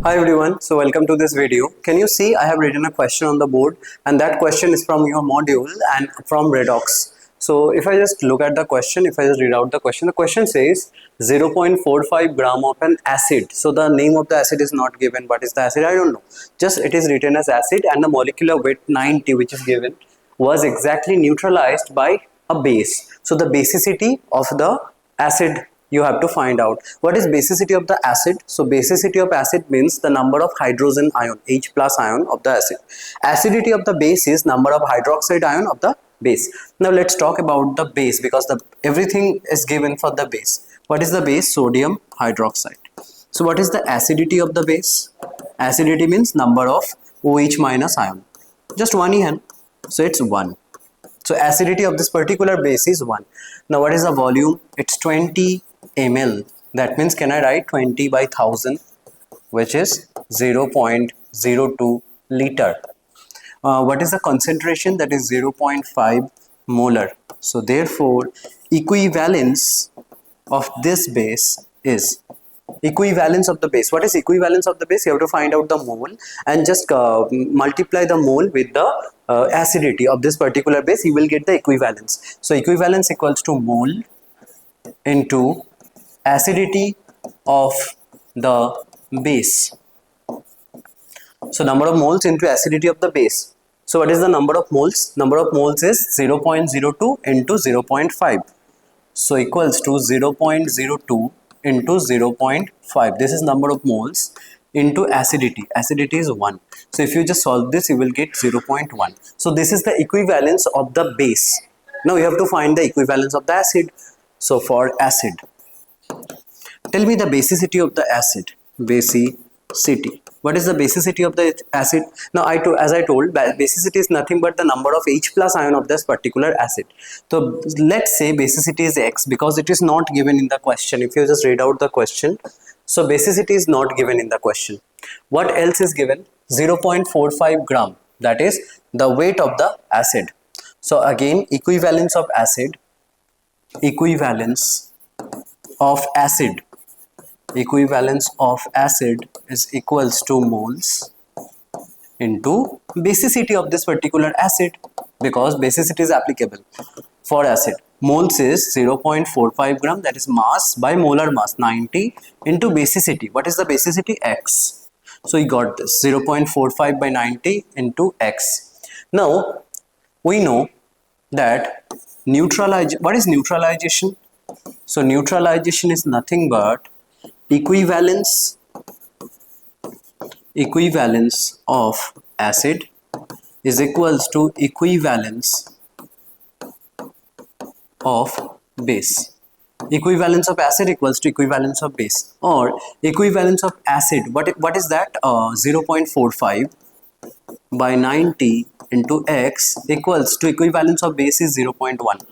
Hi everyone, so welcome to this video. Can you see I have written a question on the board, and that question is from your module and from Redox. So if I just look at the question, if I just read out the question says 0.45 gram of an acid. So the name of the acid is not given. What is the acid? I don't know. Just it is written as acid, and the molecular weight 90 which is given was exactly neutralized by a base. So the basicity of the acid you have to find out. What is basicity of the acid? So basicity of acid means the number of hydrogen ion, H plus ion of the acid. Acidity of the base is number of hydroxide ion of the base. Now let's talk about the base, because everything is given for the base. What is the base? Sodium hydroxide. So what is the acidity of the base? Acidity means number of OH minus ion. Just one here. So it's 1. So acidity of this particular base is 1. Now what is the volume? It's 20 ml. That means, can I write 20 by 1000, which is 0.02 liter. What is the concentration? That is 0.5 molar. So therefore equivalence of this base is equivalence of the base. What is equivalence of the base? You have to find out the mole and just multiply the mole with the acidity of this particular base. You will get the equivalence. So equivalence equals to mole into acidity of the base. So number of moles into acidity of the base. So what is the number of moles? Number of moles is 0.02 into 0.5. So equals to 0.02 into 0.5. This is number of moles into acidity. Acidity is 1. So if you just solve this, you will get 0.1. So this is the equivalence of the base. Now you have to find the equivalence of the acid. So for acid, tell me the basicity of the acid. Basicity. What is the basicity of the acid? Now as I told, basicity is nothing but the number of H plus ion of this particular acid. So let's say basicity is X, because it is not given in the question. If you just read out the question, so basicity is not given in the question. What else is given? 0.45 gram. That is the weight of the acid. So again, equivalence of acid. Equivalence of acid is equals to moles into basicity of this particular acid, because basicity is applicable for acid. Moles is 0.45 gram, that is mass by molar mass 90 into basicity. What is the basicity? X. So you got this 0.45 by 90 into X. Now we know that what is neutralization? So neutralization is nothing but equivalence of acid is equals to equivalence of base. Equivalence of acid equals to equivalence of base, or equivalence of acid. What is that? 0.45 by 90 into X equals to equivalence of base is 0.1.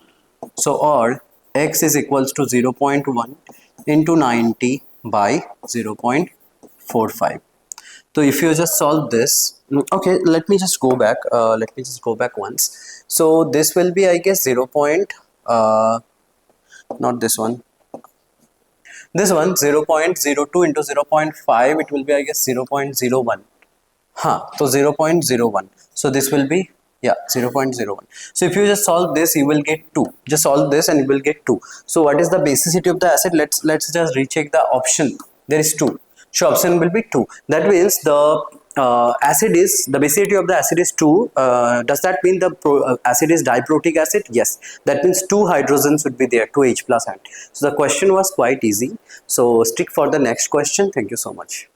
So or X is equals to 0.1 into 90 by 0.45. So if you just solve this, okay, let me just go back. Once. So this will be, I guess, not this one. This one 0.02 into 0.5. It will be, I guess, 0.01. So 0.01. So this will be 0.01. So if you just solve this, you will get 2. Just solve this and you will get 2. So what is the basicity of the acid? Let's just recheck the option. There is 2. So option will be 2. That means the basicity of the acid is 2. Does that mean the acid is diprotic acid? Yes. That means 2 hydrogens would be there, 2 H plus ion. So the question was quite easy. So stick for the next question. Thank you so much.